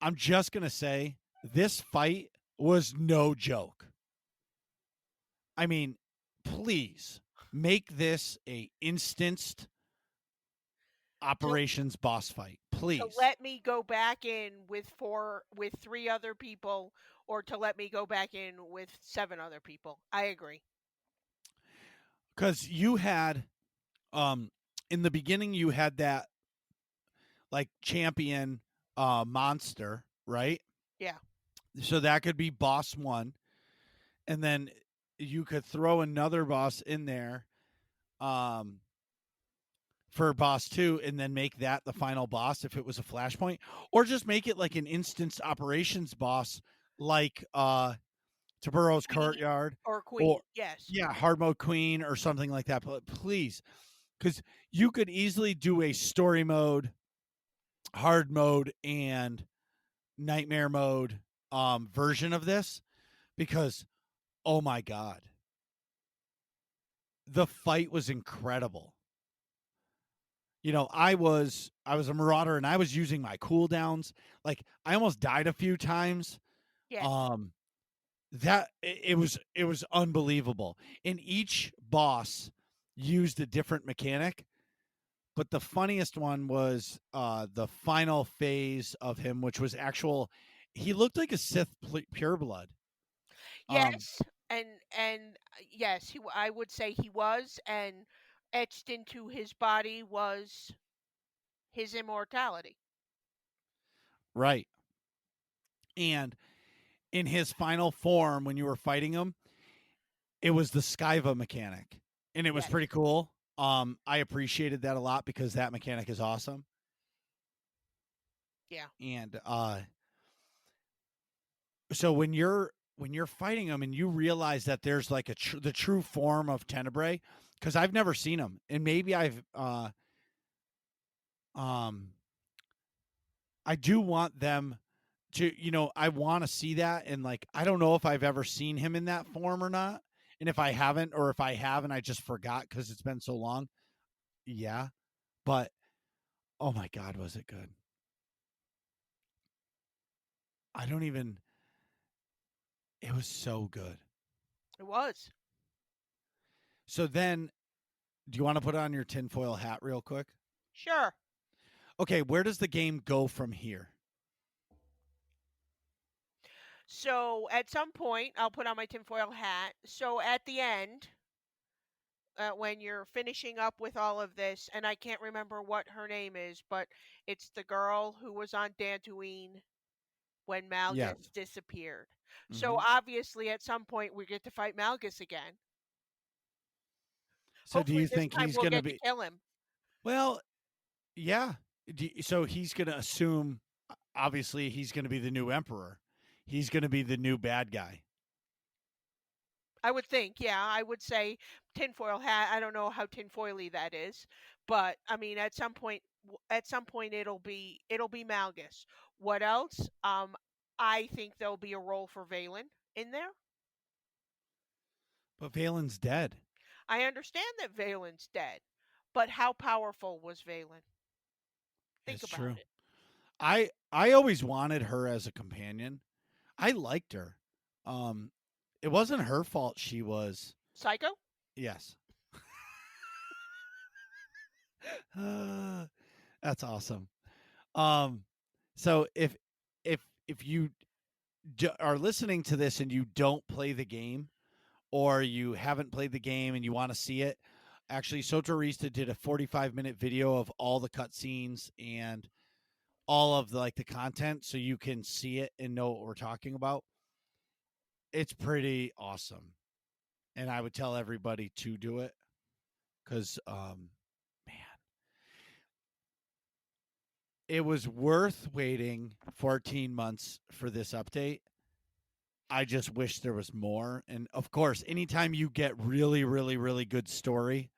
I'm just gonna say this fight was no joke. I mean, please make this a instanced To operations boss fight. to Please. let me go back in with three other people, or to let me go back in with seven other people. I agree. Because you had in the beginning you had that like champion monster, right? Yeah. So that could be boss one. And then you could throw another boss in there um for boss two and then make that the final boss if it was a flashpoint, or just make it like an instance operations boss like Taburo's Queen Courtyard, or queen. or Yes. yeah, Hard Mode Queen or something like that. But please, because you could easily do a story mode, hard mode, and nightmare mode version of this. Because oh my god, the fight was incredible. I was a marauder and I was using my cooldowns. Like I almost died a few times. Yes. Um, it was unbelievable. And each boss used a different mechanic, but the funniest one was the final phase of him, which was actual. He looked like a Sith pureblood. Um, Yes. And yes, I would say he was, and etched into his body was his immortality. right. And in his final form, when you were fighting him, it was the Skyva mechanic, and it was Yes. pretty cool. I appreciated that a lot because that mechanic is awesome. Yeah. And so when you're fighting them and you realize that there's like the true form of Tenebrae, because I've never seen them, and maybe um I do want them to, I want to see that, and like I don't know if I've ever seen him in that form or not, and if I haven't, or if I have and I just forgot because it's been so long. Yeah, but oh my god, was it good? I don't even. It was so good. It was. So then, do you want to put on your tinfoil hat real quick? Sure. Okay, where does the game go from here? So at some point, I'll put on my tinfoil hat. So at the end, when you're finishing up with all of this, and I can't remember what her name is, but it's the girl who was on Dantooine when Malgus Yes. disappeared. So Mm-hmm. obviously, at some point, we get to fight Malgus again. So do Hopefully you this think time he's we'll going to get to be kill him. well, yeah. So he's going to assume obviously he's going to be the new emperor. He's going to be the new bad guy. I would think, yeah, I would say tinfoil hat. I don't know how tinfoily that is, but I mean, at some point, it'll be Malgus. What else? I think there'll be a role for Valen in there. But Valen's dead. I understand that Valen's dead, but how powerful was Valen? Think It's about true. it. I always wanted her as a companion. I liked her. Um it wasn't her fault she was Psycho? yes. That's awesome. Um so if you are listening to this and you don't play the game or you haven't played the game and you want to see it, actually Sotorista did a 45-minute video of all the cutscenes and all of the content so you can see it and know what we're talking about. It's pretty awesome. And I would tell everybody to do it because man, it was worth waiting 14 months for this update. I just wish there was more. And of course, anytime you get really, really, really good story,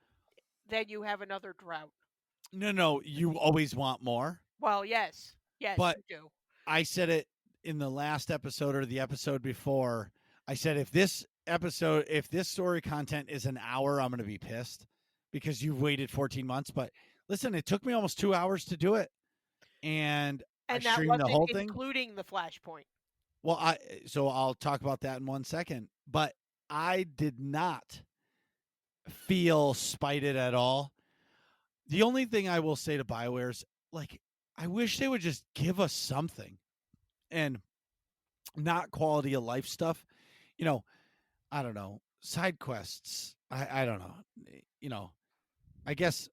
Then you have another drought. no, you always want more. Well, yes. Yes, But you do. I said it in the last episode or the episode before. I said if this story content is an hour, I'm going to be pissed because you've waited 14 months. But listen, it took me almost 2 hours to do it, and I And that streamed the wasn't whole thing. including the flashpoint. Well, so I'll talk about that in 1 second. But I did not feel spited at all. The only thing I will say to BioWare is I wish they would just give us something and not quality of life stuff. You know, I don't know, side quests. I don't know. You know, I guess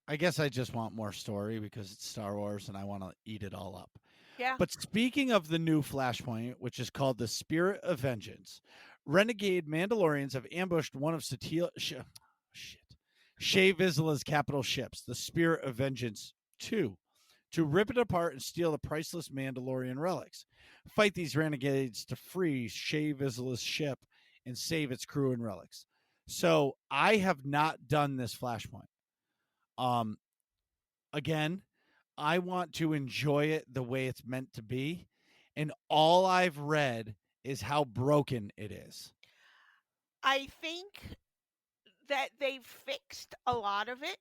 I just want more story because it's Star Wars and I want to eat it all up. Yeah. But speaking of the new Flashpoint, which is called the Spirit of Vengeance, renegade Mandalorians have ambushed one of Shea Vizsla's capital ships, the Spirit of Vengeance 2, to rip it apart and steal the priceless Mandalorian relics. Fight these renegades to free Shea Vizsla's ship and save its crew and relics. So I have not done this Flashpoint. Um, again, I want to enjoy it the way it's meant to be, and all I've read is how broken it is. I think that they've fixed a lot of it.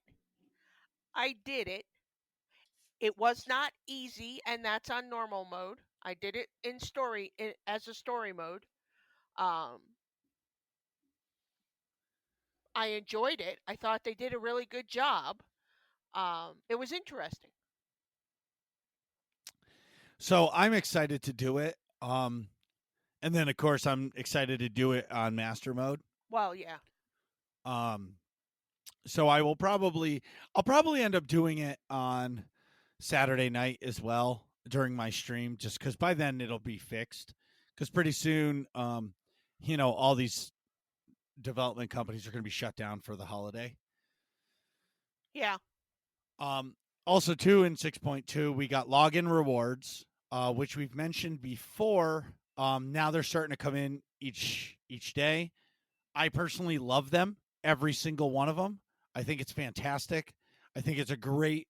I did it. It was not easy, and that's on normal mode. I did it as a story mode. Um, I enjoyed it. I thought they did a really good job. It was interesting. So I'm excited to do it. And then of course I'm excited to do it on master mode. Well, yeah. Um, so I'll probably end up doing it on Saturday night as well during my stream, just because by then it'll be fixed. Because pretty soon, all these development companies are going to be shut down for the holiday. Yeah. Also, too, in 6.2, we got login rewards, which we've mentioned before. Now they're starting to come in each day. I personally love them, every single one of them. I think it's fantastic. I think it's a great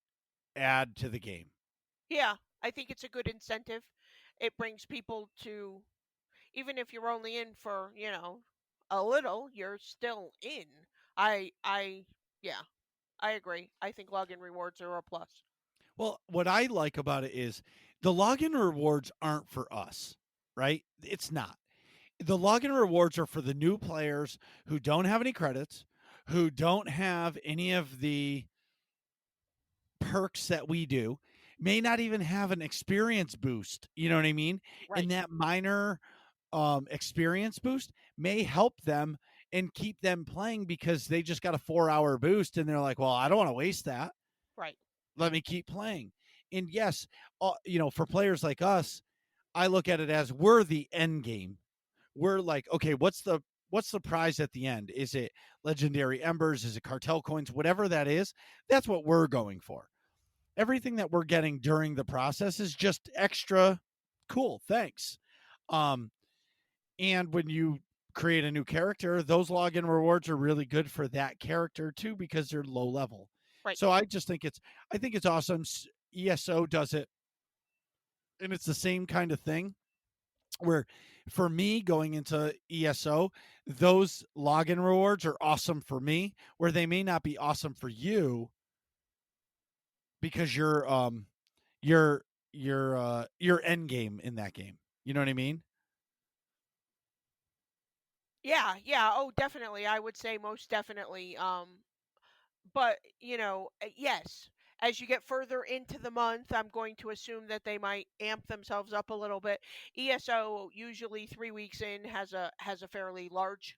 add to the game. Yeah. I think it's a good incentive. It brings people to, even if you're only in for, a little, you're still in. Yeah, I agree. I think login rewards are a plus. Well, what I like about it is the login rewards aren't for us, right? It's not. The login rewards are for the new players who don't have any credits, who don't have any of the perks that we do, may not even have an experience boost. You know what I mean? Right. And that minor experience boost may help them and keep them playing because they just got a 4-hour boost and they're like, well, I don't want to waste that. Right. Let me keep playing. And yes, for players like us, I look at it as we're the end game. We're like, okay, what's the what's the prize at the end? Is it legendary embers? Is it cartel coins? Whatever that is, that's what we're going for. Everything that we're getting during the process is just extra cool. Thanks. Um, and when you create a new character, those login rewards are really good for that character too because they're low level. Right. So I think it's awesome. ESO does it, and it's the same kind of thing where for me going into ESO, those login rewards are awesome for me, where they may not be awesome for you because you're your end game in that game. You know what I mean? Yeah, yeah. Oh, definitely. I would say most definitely. But yes, as you get further into the month, I'm going to assume that they might amp themselves up a little bit. ESO usually 3 weeks in has a fairly large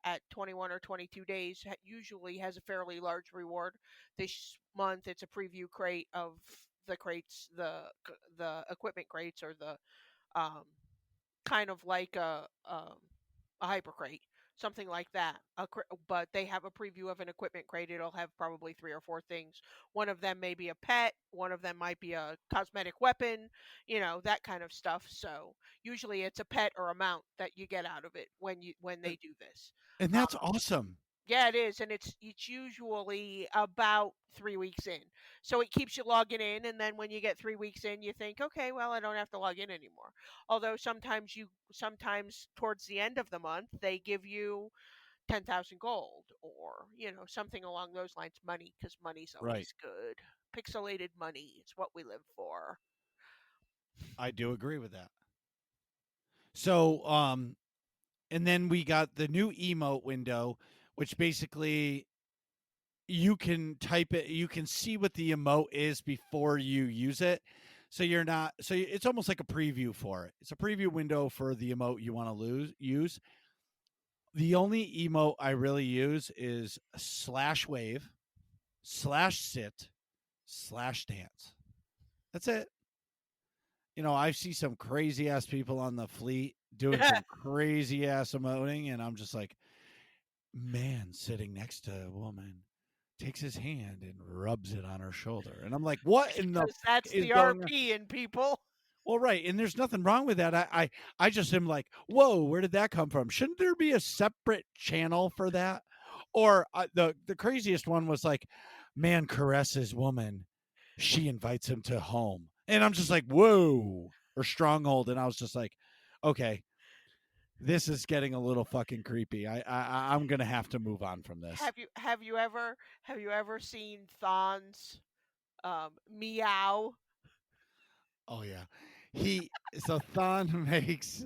at 21 or 22 days usually has a fairly large reward. This month it's a preview crate of the crates, the equipment crates, or the um kind of like a hyper crate, something like that. But they have a preview of an equipment crate. It'll have probably 3 or 4 things. One of them may be a pet. One of them might be a cosmetic weapon. That kind of stuff. So usually it's a pet or a mount that you get out of it when they do this. And that's Um, awesome. yeah, it is, and it's usually about 3 weeks in. So it keeps you logging in, and then when you get 3 weeks in, you think, okay, well, I don't have to log in anymore. Although sometimes towards the end of the month, they give you 10,000 gold, or something along those lines. Money, because money's Right. always good. Pixelated money, it's what we live for. I do agree with that. So, and then we got the new emote window, which basically you can type it, you can see what the emote is before you use it. So you're not, so it's almost like a preview for it. It's a preview window for the emote you want to use. The only emote I really use is /wave, /sit, /dance. That's it. I see some crazy ass people on the fleet doing some crazy ass emoting, and I'm just like, man sitting next to a woman takes his hand and rubs it on her shoulder. And I'm like, what in the Because that's is the going on? RP in people. Well, right. And there's nothing wrong with that. I just am like, whoa, where did that come from? Shouldn't there be a separate channel for that? Or the craziest one was like, man caresses woman. She invites him to home. And I'm just like, whoa, or stronghold. And I was just like, okay, this is getting a little fucking creepy. I'm gonna have to move on from this. Have you ever seen Thon's meow? Oh yeah, so Thon makes.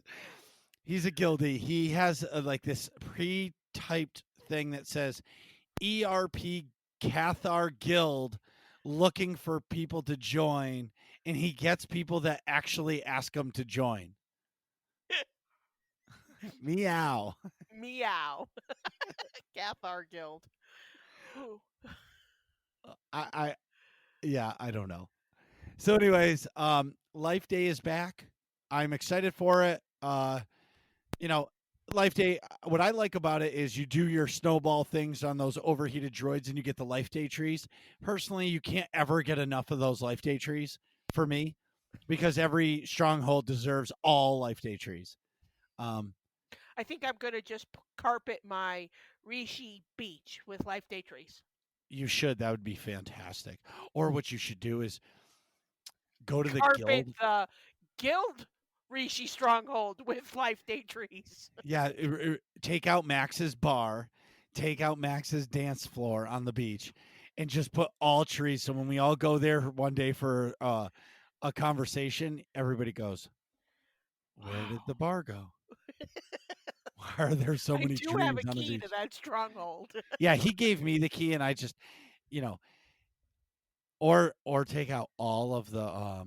He's a guildie. He has like this pre-typed thing that says ERP Cathar Guild looking for people to join, and he gets people that actually ask him to join. Meow. Meow. Cathar Guild. Ooh. I yeah, I don't know. So anyways, Life Day is back. I'm excited for it. You know, Life Day, what I like about it is you do your snowball things on those overheated droids and you get the Life Day trees. Personally, you can't ever get enough of those Life Day trees for me because every stronghold deserves all Life Day trees. Um, I think I'm gonna just carpet my Rishi beach with Life Day trees. you should. That would be fantastic. Or what you should do is go to the Carpet guild. the guild Rishi stronghold with Life Day trees. Yeah, take out Max's bar, take out Max's dance floor on the beach, and just put all trees. So when we all go there one day for a conversation, everybody goes, "Where did the Wow. bar go? Why are there so I many do have trees a on the key to beach?" that stronghold. Yeah, he gave me the key, and I just, you know, or take out all of the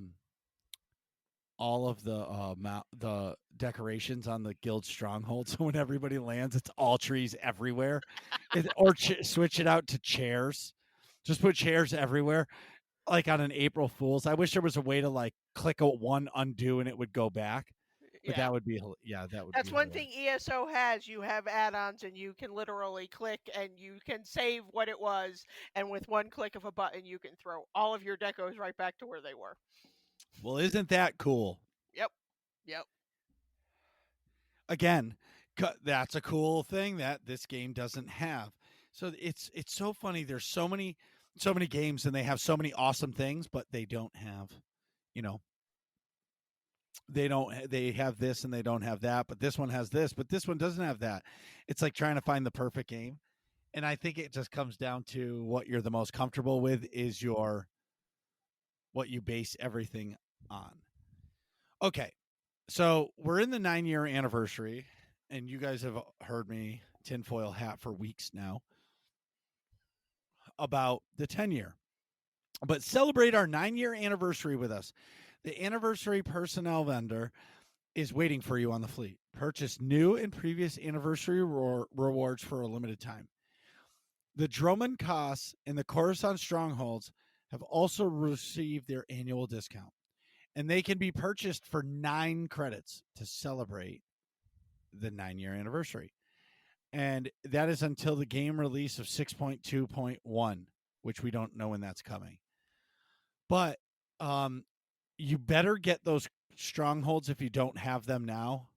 decorations on the guild stronghold. So when everybody lands, it's all trees everywhere. Or switch it out to chairs. Just put chairs everywhere, like on an April Fool's. I wish there was a way to like click a one undo and it would go back. But Yeah. that would be that would be That's one hilarious. thing ESO has. You have add-ons and you can literally click and you can save what it was, and with one click of a button you can throw all of your decos right back to where they were. Well, isn't that cool? Yep. Yep. Again, that's a cool thing that this game doesn't have. So it's so funny. There's so many games and they have so many awesome things, but they don't have, you know, they have this and they don't have that, but this one has this, but this one doesn't have that. It's like trying to find the perfect game. And I think it just comes down to what you're the most comfortable with is your what you base everything on. Okay. So we're in the 9-year anniversary, and you guys have heard me tinfoil hat for weeks now about the 10-year. But celebrate our 9-year anniversary with us. The anniversary personnel vendor is waiting for you on the fleet. Purchase new and previous anniversary rewards for a limited time. The Drummond Costs and the Coruscant Strongholds have also received their annual discount, and they can be purchased for 9 credits to celebrate the 9-year anniversary. And that is until the game release of 6.2.1, which we don't know when that's coming. But you better get those strongholds if you don't have them now,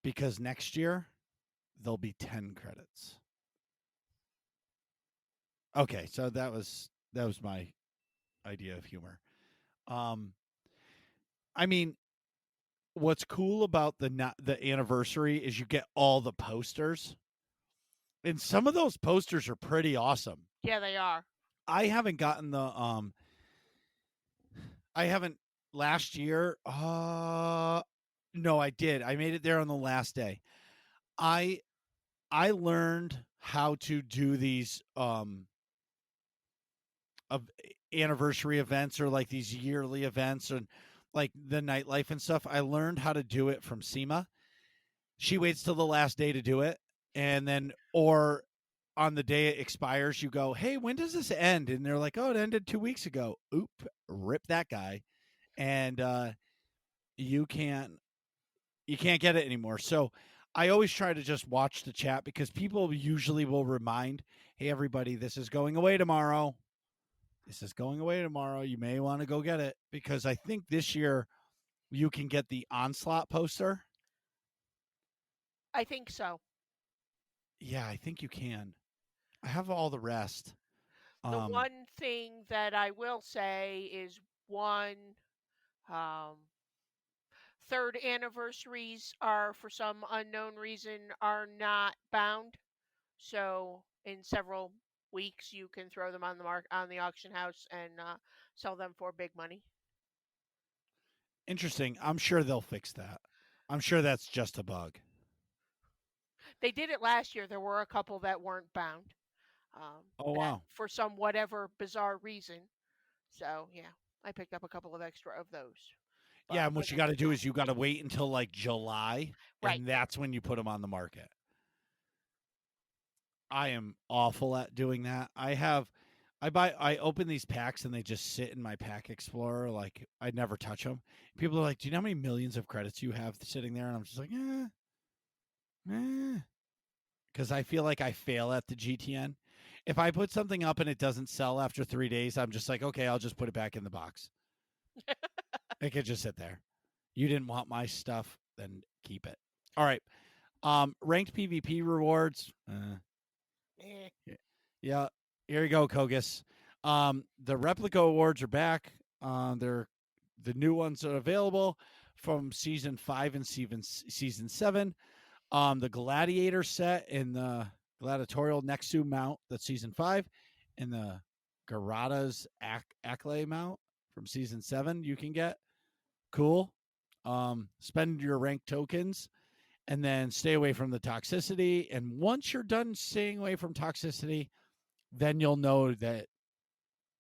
because next year there'll be 10 credits. Okay, so that was my idea of humor. I mean, what's cool about the anniversary is you get all the posters, and some of those posters are pretty awesome. Yeah, they are. I haven't gotten the I haven't last year. No, I did. I made it there on the last day. I learned how to do these of anniversary events or like these yearly events and like the nightlife and stuff. I learned how to do it from Seema. She waits till the last day to do it, and then or on the day it expires, you go, "Hey, when does this end?" And they're like, "Oh, it ended 2 weeks ago." Oop, rip that guy, and you can't get it anymore. So I always try to just watch the chat because people usually will remind, "Hey, everybody, this is going away tomorrow. This is going away tomorrow. You may want to go get it," because I think this year you can get the Onslaught poster. I think so. Yeah, I think you can. I have all the rest. The one thing that I will say is one um, third anniversaries are, for some unknown reason, are not bound. So in several weeks, you can throw them on the auction house and sell them for big money. Interesting. I'm sure they'll fix that. I'm sure that's just a bug. They did it last year. There were a couple that weren't bound. Oh That wow. for some whatever bizarre reason. So yeah, I picked up a couple of extra of those. Yeah, But and what you other got to than do that, is you got to wait until like July, right. and that's when you put them on the market. I am awful at doing that. I open these packs and they just sit in my pack explorer. Like I never touch them. People are like, "Do you know how many millions of credits you have sitting there?" And I'm just like, because I feel like I fail at the GTN. If I put something up and it doesn't sell after 3 days, I'm just like, okay, I'll just put it back in the box. It could just sit there. You didn't want my stuff, then keep it. All right. Ranked PvP rewards. Eh. Yeah. Here you go, Kogus. The replica awards are back. They're the new ones are available from season 5 and season 7. The gladiator set and the gladiatorial Nexu mount, that's season 5, and the Garada's Acklay mount from season 7 you can get. Cool. Spend your rank tokens and then stay away from the toxicity. And once you're done staying away from toxicity, then you'll know that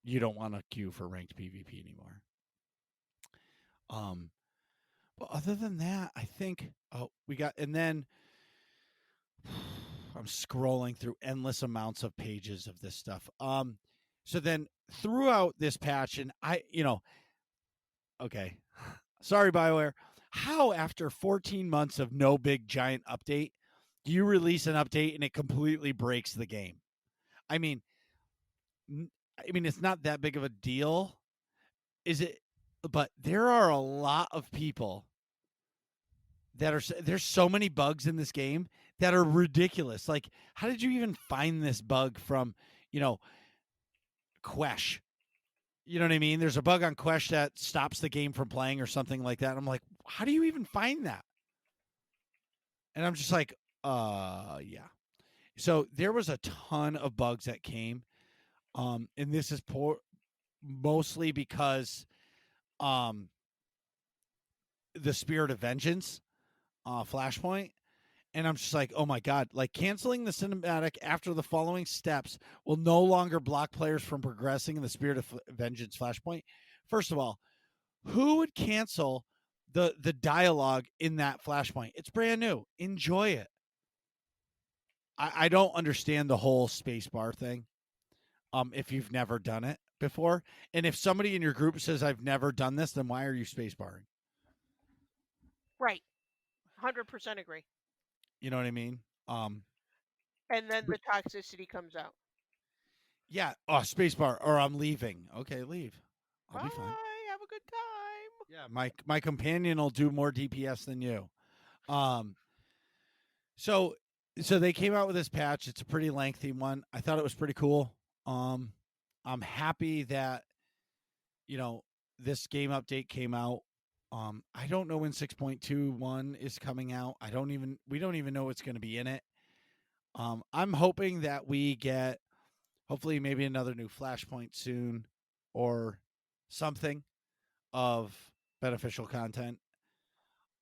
you don't want to queue for ranked PvP anymore. But other than that, I think we got, and then I'm scrolling through endless amounts of pages of this stuff. So then throughout this patch, and okay, sorry, BioWare. how after 14 months of no big giant update, you release an update and it completely breaks the game? I mean, it's not that big of a deal, is it? But there are a lot of people that are there's so many bugs in this game that are ridiculous. Like, how did you even find this bug from, Quesh? You know what I mean? There's a bug on Quesh that stops the game from playing or something like that. And I'm like, how do you even find that? And I'm just like, yeah. So there was a ton of bugs that came. And this is mostly because the Spirit of Vengeance Flashpoint. And I'm just like, oh my God, like canceling the cinematic after the following steps will no longer block players from progressing in the Spirit of Vengeance Flashpoint. First of all, who would cancel the dialogue in that Flashpoint? It's brand new. Enjoy it. I don't understand the whole space bar thing. If you've never done it before. And if somebody in your group says I've never done this, then why are you space barring? Right. 100% agree. You know what I mean? And then But the toxicity comes out. yeah, space bar or I'm leaving. Okay, leave. I'll be fine. Bye. Have a good time. Yeah, my companion will do more DPS than you. Um so they came out with this patch. It's a pretty lengthy one. I thought it was pretty cool. I'm happy that this game update came out. I don't know when 6.21 is coming out. We don't even know what's going to be in it. I'm hoping that we get hopefully maybe another new Flashpoint soon or something of beneficial content.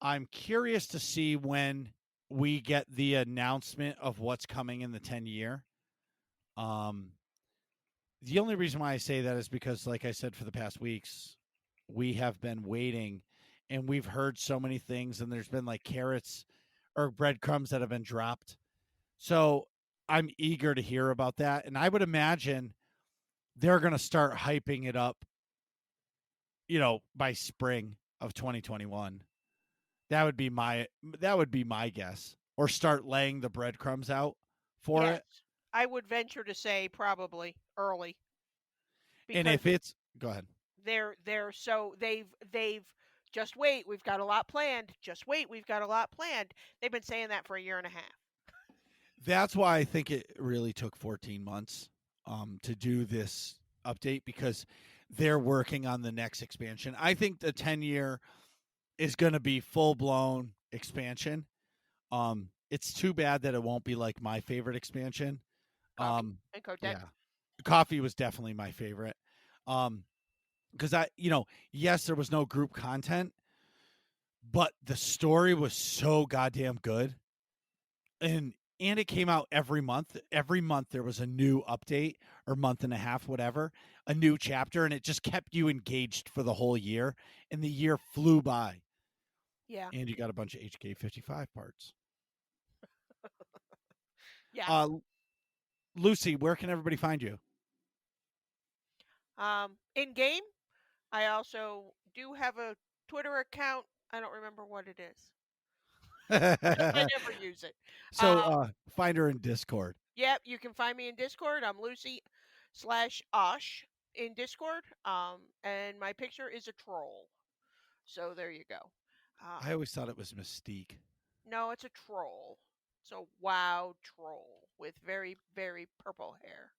I'm curious to see when we get the announcement of what's coming in the 10 year. The only reason why I say that is because, like I said, for the past weeks, we have been waiting and we've heard so many things, and there's been like carrots or breadcrumbs that have been dropped. So I'm eager to hear about that. And I would imagine they're going to start hyping it up, by spring of 2021. That would be my guess, or start laying the breadcrumbs out for Yes. it. I would venture to say probably early And because if it's go ahead. they've just wait, we've got a lot planned. Just wait, we've got a lot planned. They've been saying that for a year and a half. That's why I think it really took 14 months to do this update, because they're working on the next expansion. I think the 10 year is going to be full blown expansion. It's too bad that it won't be like my favorite expansion. Coffee and Kotek. Yeah, coffee was definitely my favorite. Because yes, there was no group content, but the story was so goddamn good, and it came out every month. Every month there was a new update, or month and a half, whatever, a new chapter, and it just kept you engaged for the whole year. And the year flew by, Yeah. and you got a bunch of HK55 parts. Yeah. Looci, where can everybody find you? In game, I also do have a Twitter account. I don't remember what it is. I never use it. So find her in Discord. Yep, you can find me in Discord. I'm Lucy/Osh in Discord. And my picture is a troll. So there you go. I always thought it was Mystique. No, it's a troll. It's a WoW troll with very, very purple hair.